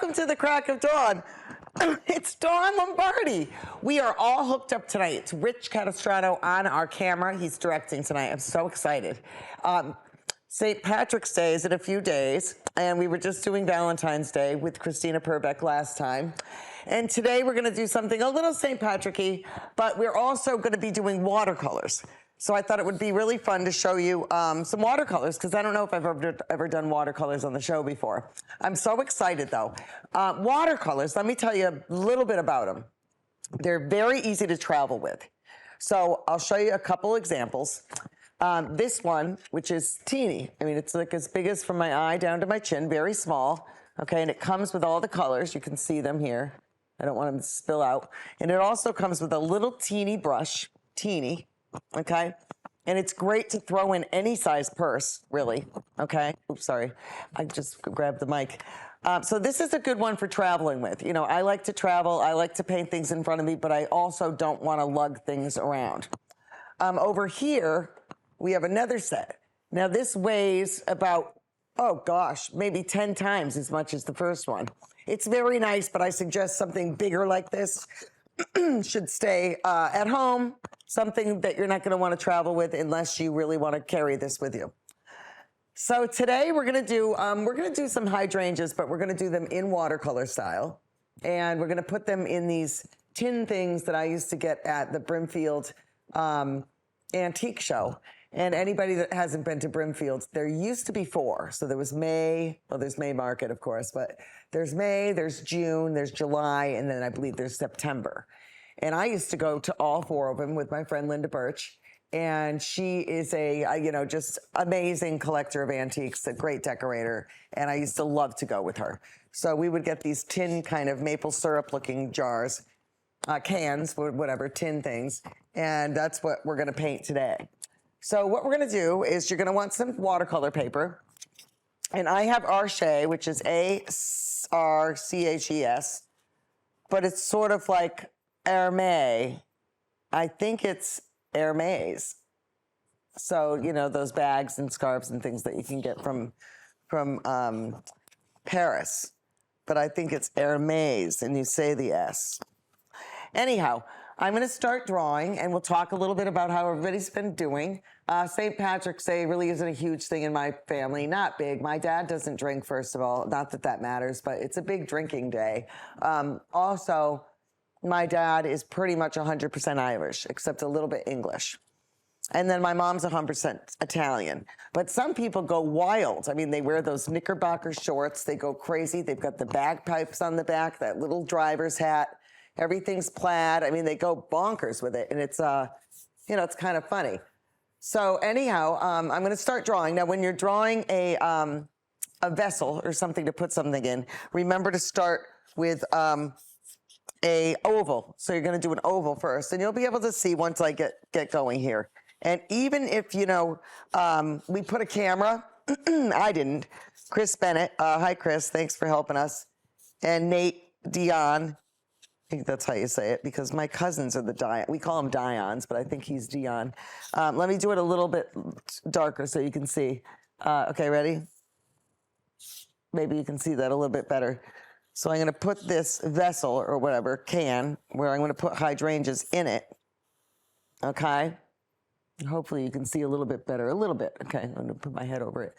welcome to the crack of dawn. It's Dawn Lombardi. We are all hooked up tonight. It's Rich Catastrato on our camera. He's directing tonight. I'm so excited. St. Patrick's Day is in a few days, and we were just doing Valentine's Day with Christina Purbeck last time. And today we're going to do something a little St. Patrick-y, but we're also going to be doing watercolors. So I thought it would be really fun to show you some watercolors, because I don't know if I've ever done watercolors on the show before. I'm so excited, though. Watercolors, let me tell you a little bit about them. They're very easy to travel with. So I'll show you a couple examples. This one, which is teeny. I mean, it's like as big as from my eye down to my chin, very small. Okay, and it comes with all the colors. You can see them here. I don't want them to spill out. And it also comes with a little teeny brush, teeny. Okay, and it's great to throw in any size purse, really. Okay, oops, sorry, I just grabbed the mic. So this is a good one for traveling with. You know, I like to travel, I like to paint things in front of me, but I also don't want to lug things around. Over here, we have another set. Now this weighs about, oh gosh, maybe 10 times as much as the first one. It's very nice, but I suggest something bigger like this should stay at home. Something that you're not going to want to travel with unless you really want to carry this with you. So today we're going to do some hydrangeas, but we're going to do them in watercolor style, and we're going to put them in these tin things that I used to get at the Brimfield antique show. And anybody that hasn't been to Brimfield, there used to be 4. So there was May, well, there's May Market, of course, but there's May, there's June, there's July, and then I believe there's September. And I used to go to all 4 of them with my friend Linda Birch. And she is a, you know, just amazing collector of antiques, a great decorator. And I used to love to go with her. So we would get these tin kind of maple syrup looking jars, cans, whatever, tin things. And that's what we're going to paint today. So what we're going to do is you're going to want some watercolor paper. And I have Arches, which is A-R-C-H-E-S. But it's sort of like Hermes. I think it's Hermes. So, you know, those bags and scarves and things that you can get from Paris. But I think it's Hermes, and you say the S. Anyhow, I'm going to start drawing, and we'll talk a little bit about how everybody's been doing. St. Patrick's Day really isn't a huge thing in my family. Not big. My dad doesn't drink, first of all. Not that that matters, but it's a big drinking day. Also, my dad is pretty much 100% Irish, except a little bit English. And then my mom's 100% Italian. But some people go wild. I mean, they wear those Knickerbocker shorts. They go crazy. They've got the bagpipes on the back, that little driver's hat. Everything's plaid. I mean, they go bonkers with it. And it's, you know, it's kind of funny. So anyhow, I'm going to start drawing. Now, when you're drawing a vessel or something to put something in, remember to start with a oval. So you're going to do an oval first, and you'll be able to see once I get going here. And even if, you know, we put a camera, I didn't. Chris Bennett, hi Chris, thanks for helping us. And Nate Dion, I think that's how you say it, because my cousins are the Dion. We call him Dions, but I think he's Dion. Let me do it a little bit darker so you can see. Okay, ready? Maybe you can see that a little bit better. So I'm going to put this vessel or whatever, can, where I'm going to put hydrangeas in it. Okay? Hopefully you can see a little bit better. A little bit. Okay, I'm going to put my head over it.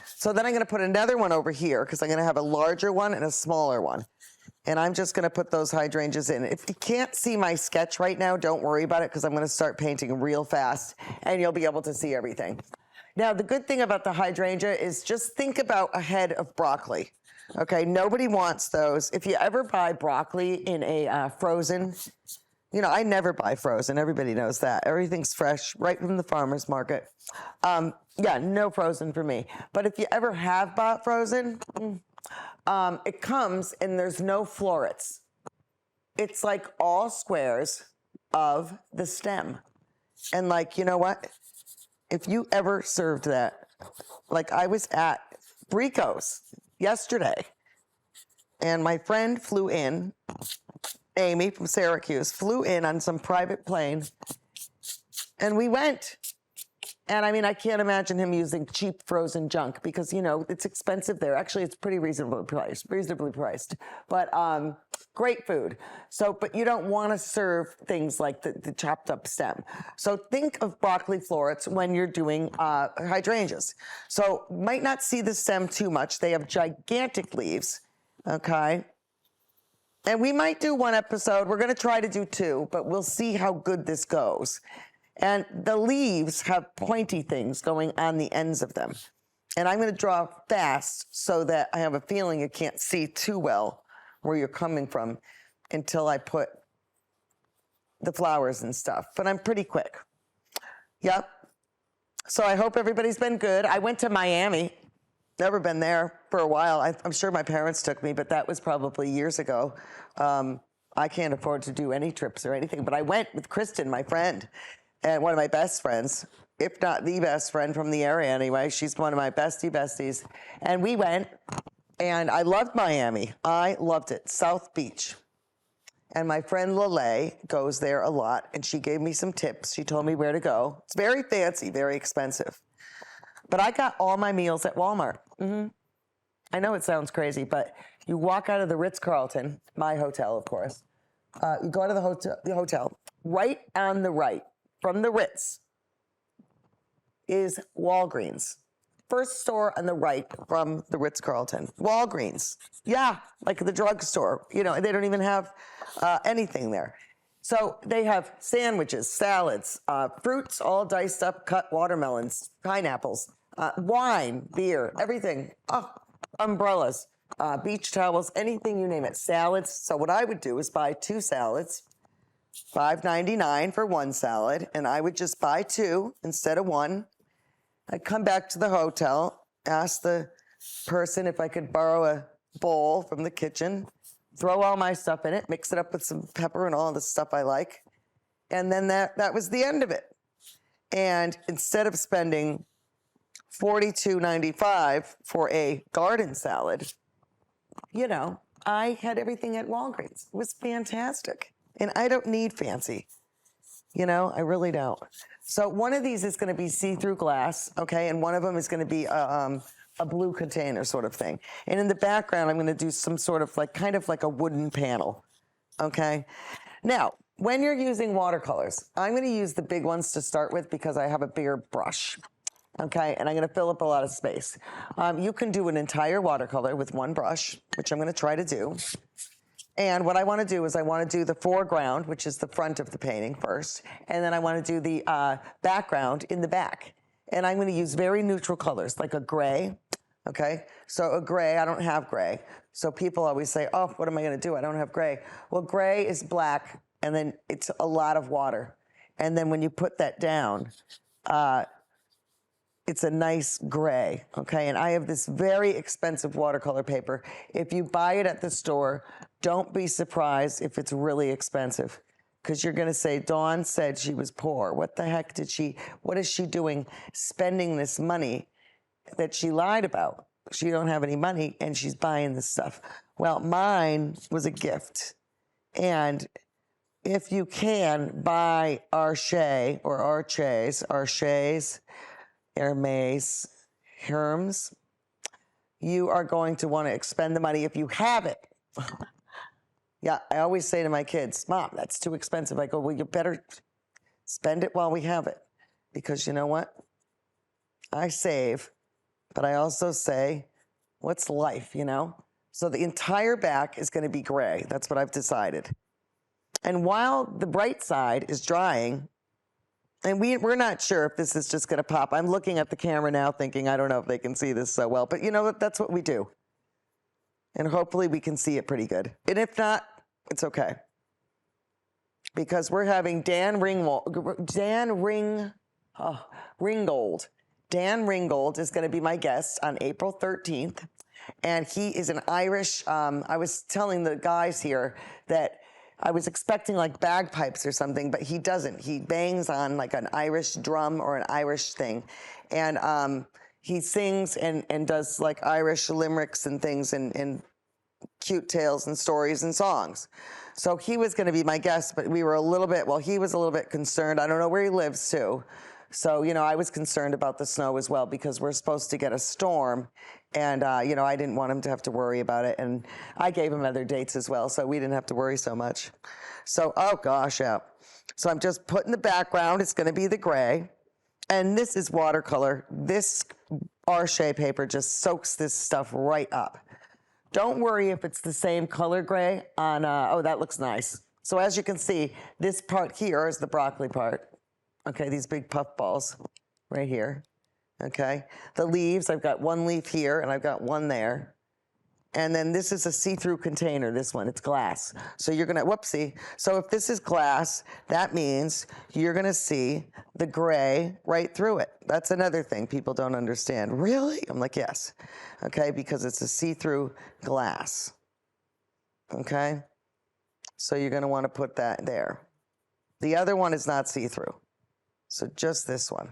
So then I'm going to put another one over here, because I'm going to have a larger one and a smaller one. And I'm just going to put those hydrangeas in. If you can't see my sketch right now, don't worry about it, because I'm going to start painting real fast, and you'll be able to see everything. Now, the good thing about the hydrangea is just think about a head of broccoli. Okay, nobody wants those. If you ever buy broccoli in a frozen, you know, I never buy frozen. Everybody knows that. Everything's fresh, right from the farmer's market. Yeah, no frozen for me. But if you ever have bought frozen, it comes and there's no florets. It's like all squares of the stem. And like, you know what? If you ever served that, like I was at Brico's yesterday, and my friend flew in, Amy from Syracuse, flew in on some private plane, and we went And I mean, I can't imagine him using cheap frozen junk because, you know, it's expensive there. Actually, it's pretty reasonably priced, but great food. So, but you don't want to serve things like the chopped up stem. So think of broccoli florets when you're doing hydrangeas. So might not see the stem too much. They have gigantic leaves, okay? And we might do one episode. We're going to try to do two, but we'll see how good this goes. And the leaves have pointy things going on the ends of them. And I'm going to draw fast so that I have a feeling you can't see too well where you're coming from until I put the flowers and stuff. But I'm pretty quick. Yep. So I hope everybody's been good. I went to Miami. Never been there for a while. I'm sure my parents took me, but that was probably years ago. I can't afford to do any trips or anything, but I went with Kristen, my friend. And one of my best friends, if not the best friend from the area anyway. She's one of my besties. And we went, and I loved Miami. I loved it. South Beach. And my friend Lele goes there a lot, and she gave me some tips. She told me where to go. It's very fancy, very expensive. But I got all my meals at Walmart. I know it sounds crazy, but you walk out of the Ritz-Carlton, my hotel, of course. You go to the hotel. Right on the right, from the Ritz, is Walgreens. First store on the right from the Ritz-Carlton. Walgreens. Yeah, like the drugstore. You know, they don't even have anything there. So they have sandwiches, salads, fruits all diced up, cut watermelons, pineapples, wine, beer, everything. Oh, umbrellas, beach towels, anything you name it. Salads. So what I would do is buy 2 salads. $5.99 for 1 salad, and I would just buy 2 instead of 1. I'd come back to the hotel, ask the person if I could borrow a bowl from the kitchen, throw all my stuff in it, mix it up with some pepper and all the stuff I like, and then that was the end of it. And instead of spending $42.95 for a garden salad, you know, I had everything at Walgreens. It was fantastic. And I don't need fancy, you know, I really don't. So one of these is going to be see-through glass, okay, and one of them is going to be a blue container sort of thing. And in the background, I'm going to do some sort of like, kind of like a wooden panel, okay? Now, when you're using watercolors, I'm going to use the big ones to start with because I have a bigger brush, okay? And I'm going to fill up a lot of space. You can do an entire watercolor with one brush, which I'm going to try to do. And what I want to do is I want to do the foreground, which is the front of the painting first, and then I want to do the background in the back. And I'm going to use very neutral colors, like a gray, okay? So a gray, I don't have gray. So people always say, oh, what am I going to do? I don't have gray. Well, gray is black, and then it's a lot of water. And then when you put that down, it's a nice gray, okay? And I have this very expensive watercolor paper. If you buy it at the store, don't be surprised if it's really expensive, because you're going to say, Dawn said she was poor. What the heck what is she doing spending this money that she lied about? She don't have any money and she's buying this stuff. Well, mine was a gift. And if you can buy Arches or Arches, Hermes, Hermes, you are going to want to expend the money if you have it. Yeah, I always say to my kids, Mom, that's too expensive. I go, well, you better spend it while we have it. Because you know what? I save, but I also say, what's life, you know? So the entire back is going to be gray. That's what I've decided. And while the bright side is drying, and we're not sure if this is just going to pop. I'm looking at the camera now thinking, I don't know if they can see this so well. But you know what? That's what we do. And hopefully we can see it pretty good. And if not, it's okay. Because we're having Dan Ringgold. Dan Ringgold is going to be my guest on April 13th. And he is an Irish, I was telling the guys here that I was expecting like bagpipes or something, but he doesn't. He bangs on like an Irish drum or an Irish thing. And he sings and does like Irish limericks and things and cute tales and stories and songs. So he was going to be my guest, but we were a little bit, well, he was a little bit concerned. I don't know where he lives too. So, you know, I was concerned about the snow as well because we're supposed to get a storm. And, you know, I didn't want him to have to worry about it. And I gave him other dates as well, so we didn't have to worry so much. So, oh gosh, yeah. So I'm just putting the background. It's going to be the gray. And this is watercolor. This R-shade paper just soaks this stuff right up. Don't worry if it's the same color gray on, oh, that looks nice. So as you can see, this part here is the broccoli part. Okay, these big puff balls right here. Okay, the leaves, I've got one leaf here and I've got one there. And then this is a see-through container, this one, it's glass. So you're gonna, whoopsie. So if this is glass, that means you're gonna see the gray right through it. That's another thing people don't understand. Really? I'm like, yes. Okay, because it's a see-through glass. Okay, so you're gonna wanna put that there. The other one is not see-through. So just this one,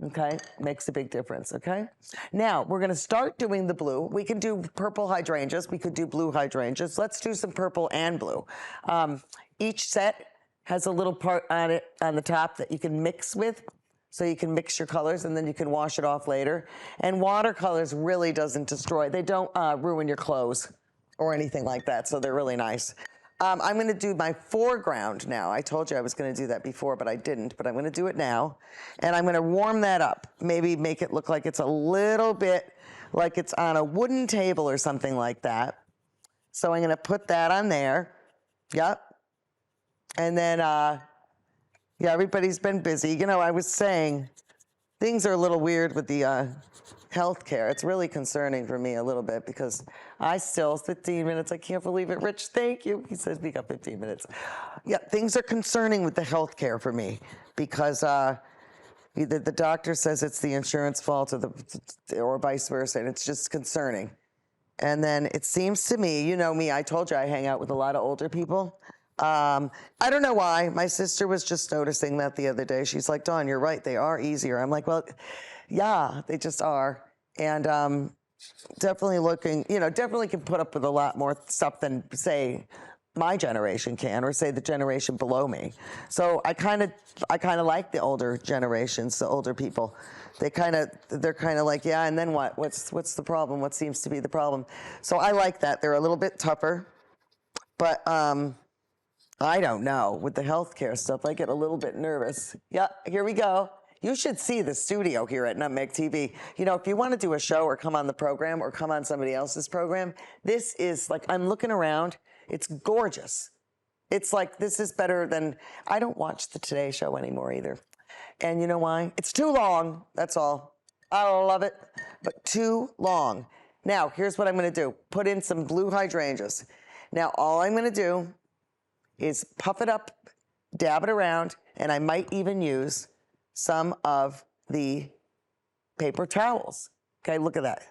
okay? Makes a big difference, okay? Now, we're gonna start doing the blue. We can do purple hydrangeas. We could do blue hydrangeas. Let's do some purple and blue. Each set has a little part on it on the top that you can mix with. So you can mix your colors and then you can wash it off later. And watercolors really doesn't destroy. They don't ruin your clothes or anything like that, so they're really nice. I'm going to do my foreground now. I told you I was going to do that before, but I didn't. But I'm going to do it now. And I'm going to warm that up. Maybe make it look like it's a little bit like it's on a wooden table or something like that. So I'm going to put that on there. Yep. And then, yeah, everybody's been busy. You know, I was saying things are a little weird with the healthcare. It's really concerning for me a little bit because I still, 15 minutes, I can't believe it. Rich, thank you. He says we got 15 minutes. Yeah, things are concerning with the healthcare for me because either the doctor says it's the insurance fault or vice versa, and it's just concerning. And then it seems to me, you know me, I told you I hang out with a lot of older people. I don't know why. My sister was just noticing that the other day. She's like, Dawn, you're right. They are easier. I'm like, well, yeah, they just are. And definitely looking, you know, definitely can put up with a lot more stuff than, say, my generation can, or say the generation below me. So I kind of like the older generations, the older people. They're kind of like, yeah, and then what? What's the problem? What seems to be the problem? So I like that. They're a little bit tougher, but I don't know. With the healthcare stuff, I get a little bit nervous. Yeah, here we go. You should see the studio here at Nutmeg TV. You know, if you want to do a show or come on the program or come on somebody else's program, this is like, I'm looking around. It's gorgeous. It's like, this is better than, I don't watch the Today Show anymore either. And you know why? It's too long, that's all. I love it, but too long. Now, here's what I'm gonna do. Put in some blue hydrangeas. Now, all I'm gonna do is puff it up, dab it around, and I might even use some of the paper towels. Okay, look at that.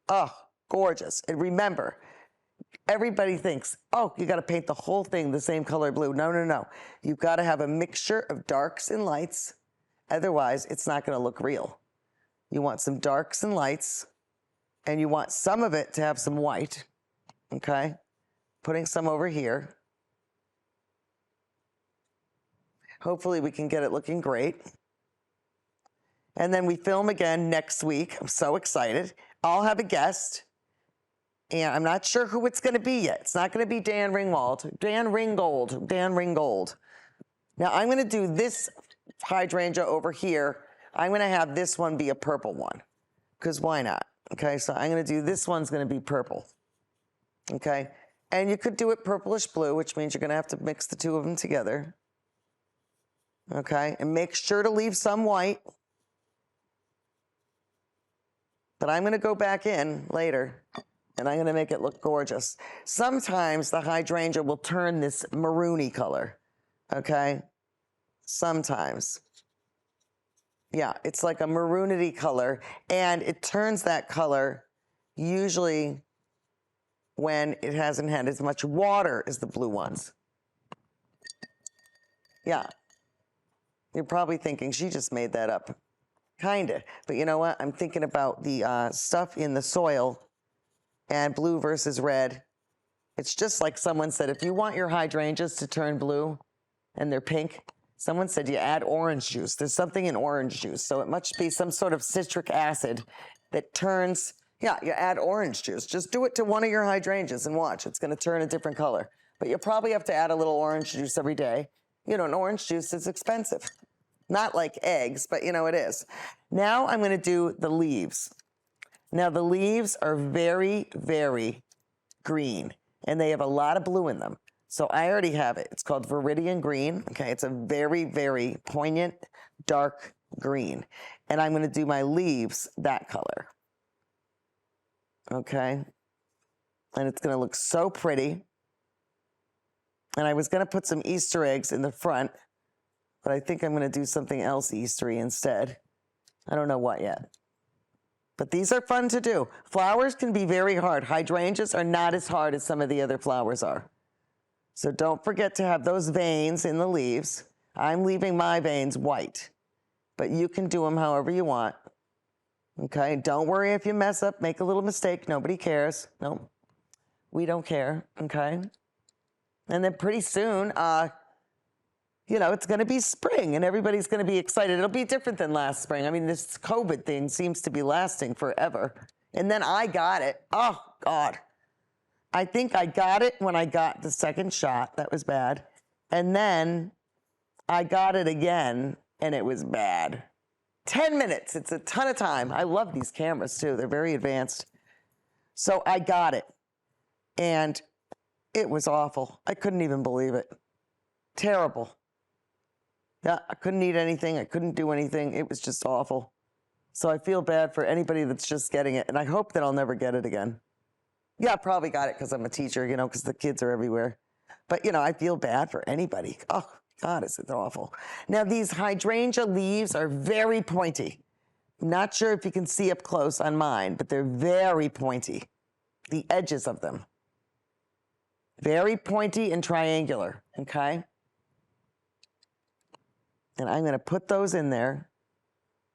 Oh, gorgeous. And remember, everybody thinks, oh, you got to paint the whole thing the same color blue. No, no, no. You've got to have a mixture of darks and lights. Otherwise, it's not going to look real. You want some darks and lights, and you want some of it to have some white. Okay? Putting some over here. Hopefully we can get it looking great. And then we film again next week. I'm so excited. I'll have a guest. And I'm not sure who it's going to be yet. It's not going to be Dan Ringwald. Dan Ringgold. Now I'm going to do this hydrangea over here. I'm going to have this one be a purple one. Because why not? Okay, so I'm going to do, this one's going to be purple. Okay, and you could do it purplish blue, which means you're going to have to mix the two of them together. Okay, and make sure to leave some white. But I'm going to go back in later, and I'm going to make it look gorgeous. Sometimes the hydrangea will turn this maroony color, okay? Sometimes. Yeah, it's like a maroonity color, and it turns that color usually when it hasn't had as much water as the blue ones. Yeah. You're probably thinking, she just made that up. Kinda. But you know what? I'm thinking about the stuff in the soil and blue versus red. It's just like someone said, if you want your hydrangeas to turn blue and they're pink, Someone said you add orange juice. There's something in orange juice, so it must be some sort of citric acid that turns, yeah, you add orange juice. Just do it to one of your hydrangeas and watch. It's going to turn a different color. But you'll probably have to add a little orange juice every day. You know, an orange juice is expensive. Not like eggs, but you know it is. Now I'm going to do the leaves. Now the leaves are very, very green, and they have a lot of blue in them. So I already have it. It's called Viridian Green. Okay, it's a very, very poignant, dark green. And I'm going to do my leaves that color. Okay, and it's going to look so pretty. And I was going to put some Easter eggs in the front, but I think I'm going to do something else Eastery instead. I don't know what yet. But these are fun to do. Flowers can be very hard. Hydrangeas are not as hard as some of the other flowers are. So don't forget to have those veins in the leaves. I'm leaving my veins white, but you can do them however you want. Okay, don't worry if you mess up, make a little mistake. Nobody cares. No, we don't care. Okay. And then pretty soon, you know, it's going to be spring and everybody's going to be excited. It'll be different than last spring. I mean, this COVID thing seems to be lasting forever. And then I got it. Oh, God. I think I got it when I got the second shot. That was bad. And then I got it again and it was bad. 10 minutes. It's a ton of time. I love these cameras too. They're very advanced. So I got it. And it was awful. I couldn't even believe it. Terrible. Yeah, I couldn't eat anything. I couldn't do anything. It was just awful. So I feel bad for anybody that's just getting it. And I hope that I'll never get it again. Yeah, I probably got it because I'm a teacher, you know, because the kids are everywhere. But, you know, I feel bad for anybody. Oh, God, is it awful. Now, these hydrangea leaves are very pointy. I'm not sure if you can see up close on mine, but they're very pointy. The edges of them. Very pointy and triangular, okay? And I'm going to put those in there.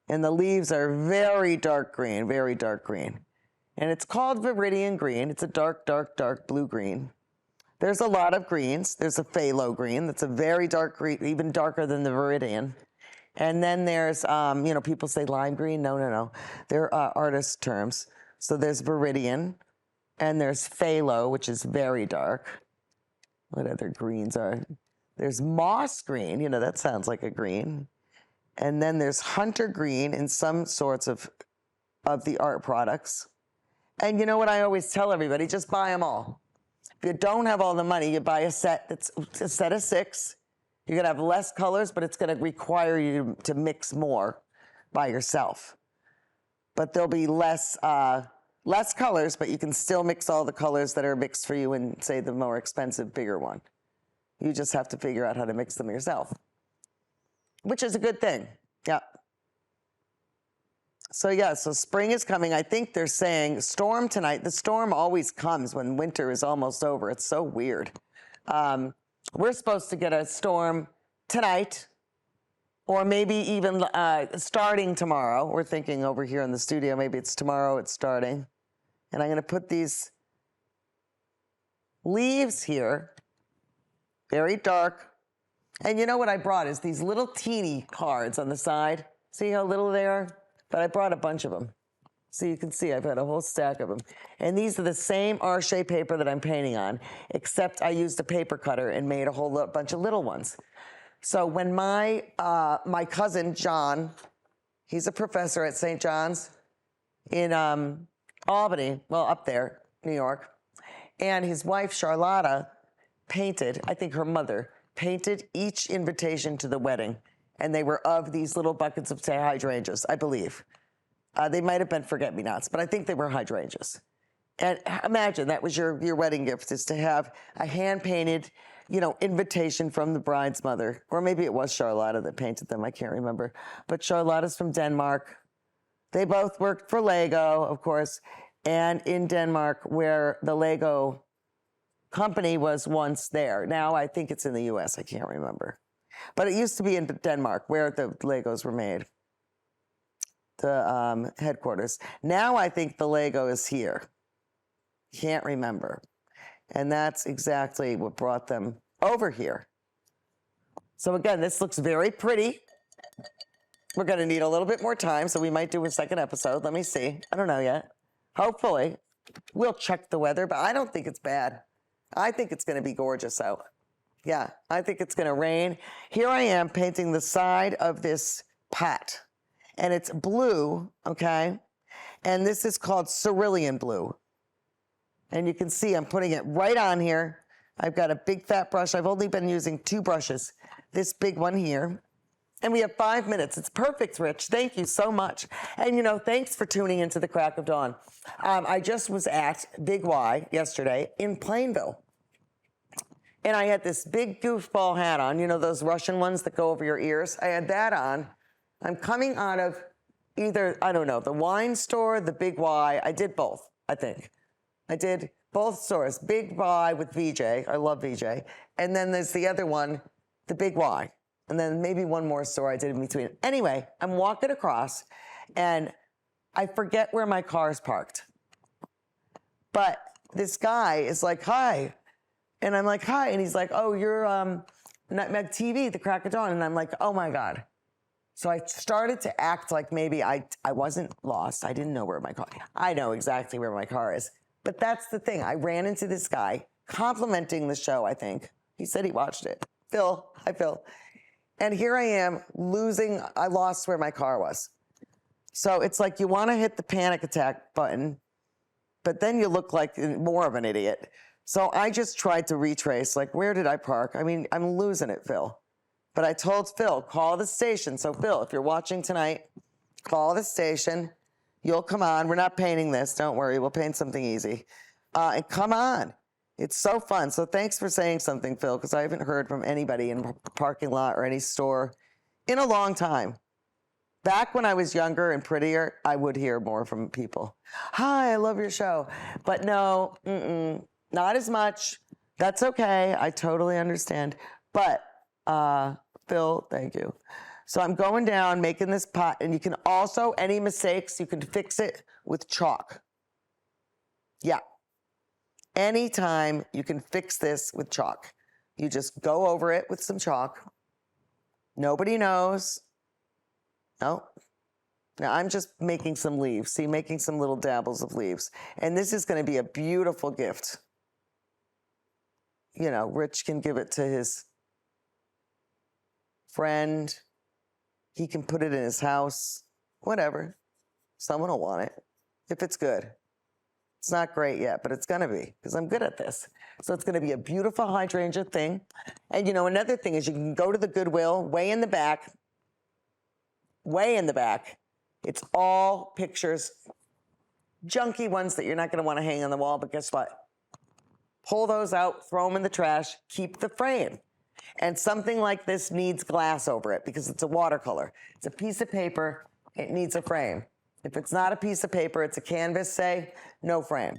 And the leaves are very dark green, very dark green. And it's called Viridian Green. It's a dark, dark, dark blue green. There's a lot of greens. There's a phthalo green that's a very dark green, even darker than the Viridian. And then there's, you know, people say lime green. No, no, no. They're artist terms. So there's Viridian, and there's phthalo, which is very dark. What other greens are? There's moss green. You know, that sounds like a green. And then there's hunter green in some sorts of the art products. And you know what I always tell everybody? Just buy them all. If you don't have all the money, you buy a set that's a set of 6. You're going to have less colors, but it's going to require you to mix more by yourself. But there'll be less colors, but you can still mix all the colors that are mixed for you in, say, the more expensive, bigger one. You just have to figure out how to mix them yourself, which is a good thing. Yeah. So yeah, so spring is coming. I think they're saying storm tonight. The storm always comes when winter is almost over. It's so weird. We're supposed to get a storm tonight, or maybe even starting tomorrow. We're thinking over here in the studio, maybe it's tomorrow it's starting. And I'm going to put these leaves here, very dark. And you know what I brought is these little teeny cards on the side. See how little they are? But I brought a bunch of them. So you can see I've got a whole stack of them. And these are the same R-shaped paper that I'm painting on, except I used a paper cutter and made a whole bunch of little ones. So when my cousin, John, he's a professor at St. John's in Albany, well, up there, New York, and his wife, Charlotta, painted, I think her mother, painted each invitation to the wedding. And they were of these little buckets of hydrangeas, I believe. They might have been forget-me-nots, but I think they were hydrangeas. And imagine that was your wedding gift, is to have a hand-painted, you know, invitation from the bride's mother. Or maybe it was Charlotta that painted them, I can't remember. But Charlotta's from Denmark. They both worked for Lego, of course, and in Denmark, where the Lego company was once there. Now I think it's in the US, I can't remember. But it used to be in Denmark, where the Legos were made, the headquarters. Now I think the Lego is here. Can't remember. And that's exactly what brought them over here. So again, this looks very pretty. We're going to need a little bit more time, so we might do a second episode. Let me see. I don't know yet. Hopefully. We'll check the weather, but I don't think it's bad. I think it's going to be gorgeous out. Yeah, I think it's going to rain. Here I am painting the side of this pot, and it's blue, okay? And this is called cerulean blue. And you can see I'm putting it right on here. I've got a big fat brush. I've only been using 2 brushes. This big one here. And we have 5 minutes. It's perfect, Rich. Thank you so much. And, you know, thanks for tuning into the Crack of Dawn. I just was at Big Y yesterday in Plainville. And I had this big goofball hat on, you know, those Russian ones that go over your ears. I had that on. I'm coming out of either, I don't know, the wine store, the Big Y. I did both, I think. I did both stores. Big Y with VJ. I love VJ. And then there's the other one, the Big Y. And then maybe one more store I did in between. Anyway, I'm walking across, and I forget where my car's parked. But this guy is like, hi. And I'm like, hi. And he's like, oh, you're Nutmeg TV, the Crack of Dawn. And I'm like, oh, my God. So I started to act like maybe I wasn't lost. I didn't know where my car, I know exactly where my car is. But that's the thing. I ran into this guy complimenting the show, I think. He said he watched it. Phil, hi, Phil. And here I am losing, I lost where my car was. So it's like you want to hit the panic attack button, but then you look like more of an idiot. So I just tried to retrace, like, where did I park? I mean, I'm losing it, Phil. But I told Phil, call the station. So Phil, if you're watching tonight, call the station. You'll come on. We're not painting this. Don't worry. We'll paint something easy. And come on. It's so fun. So thanks for saying something, Phil, because I haven't heard from anybody in the parking lot or any store in a long time. Back when I was younger and prettier, I would hear more from people. Hi, I love your show. But no, not as much. That's okay. I totally understand. But, Phil, thank you. So I'm going down, making this pot, and you can also, any mistakes, you can fix it with chalk. Yeah. Anytime you can fix this with chalk. You just go over it with some chalk. Nobody knows. No. Now I'm just making some leaves. See, making some little dabbles of leaves. And this is going to be a beautiful gift. You know, Rich can give it to his friend. He can put it in his house. Whatever. Someone will want it. If it's good. It's not great yet, but it's going to be, because I'm good at this. So it's going to be a beautiful hydrangea thing. And, you know, another thing is you can go to the Goodwill, way in the back. It's all pictures, junky ones that you're not going to want to hang on the wall, but guess what? Pull those out, throw them in the trash, keep the frame. And something like this needs glass over it because it's a watercolor. It's a piece of paper. It needs a frame. If it's not a piece of paper, it's a canvas, say, no frame.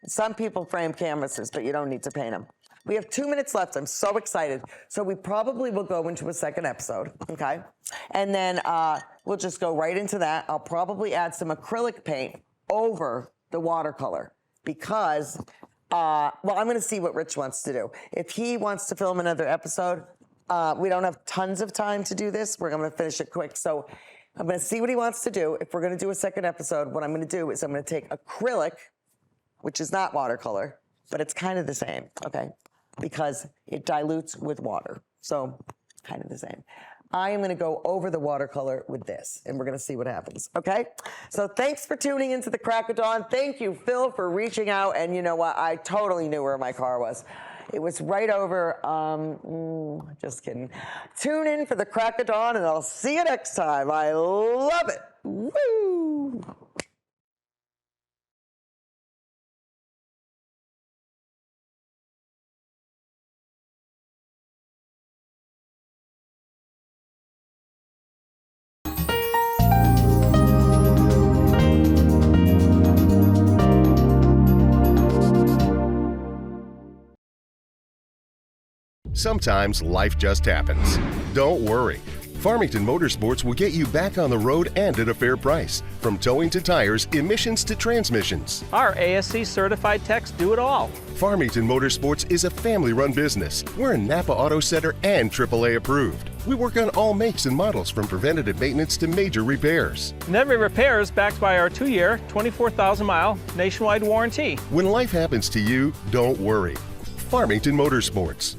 Some people frame canvases, but you don't need to paint them. We have 2 minutes left. I'm so excited. So we probably will go into a second episode, okay? And then we'll just go right into that. I'll probably add some acrylic paint over the watercolor because, well, I'm going to see what Rich wants to do. If he wants to film another episode, we don't have tons of time to do this. We're going to finish it quick. So I'm going to see what he wants to do. If we're going to do a second episode, what I'm going to do is I'm going to take acrylic, which is not watercolor, but it's kind of the same, okay? Because it dilutes with water. So kind of the same. I am going to go over the watercolor with this, and we're going to see what happens, okay? So thanks for tuning into the Crack of Dawn. Thank you, Phil, for reaching out. And you know what? I totally knew where my car was. It was right over, just kidding. Tune in for the Crack of Dawn, and I'll see you next time. I love it. Woo! Sometimes life just happens. Don't worry. Farmington Motorsports will get you back on the road and at a fair price. From towing to tires, emissions to transmissions. Our ASC certified techs do it all. Farmington Motorsports is a family-run business. We're a Napa Auto Center and AAA approved. We work on all makes and models from preventative maintenance to major repairs. And every repair is backed by our 2-year, 24,000-mile nationwide warranty. When life happens to you, don't worry. Farmington Motorsports.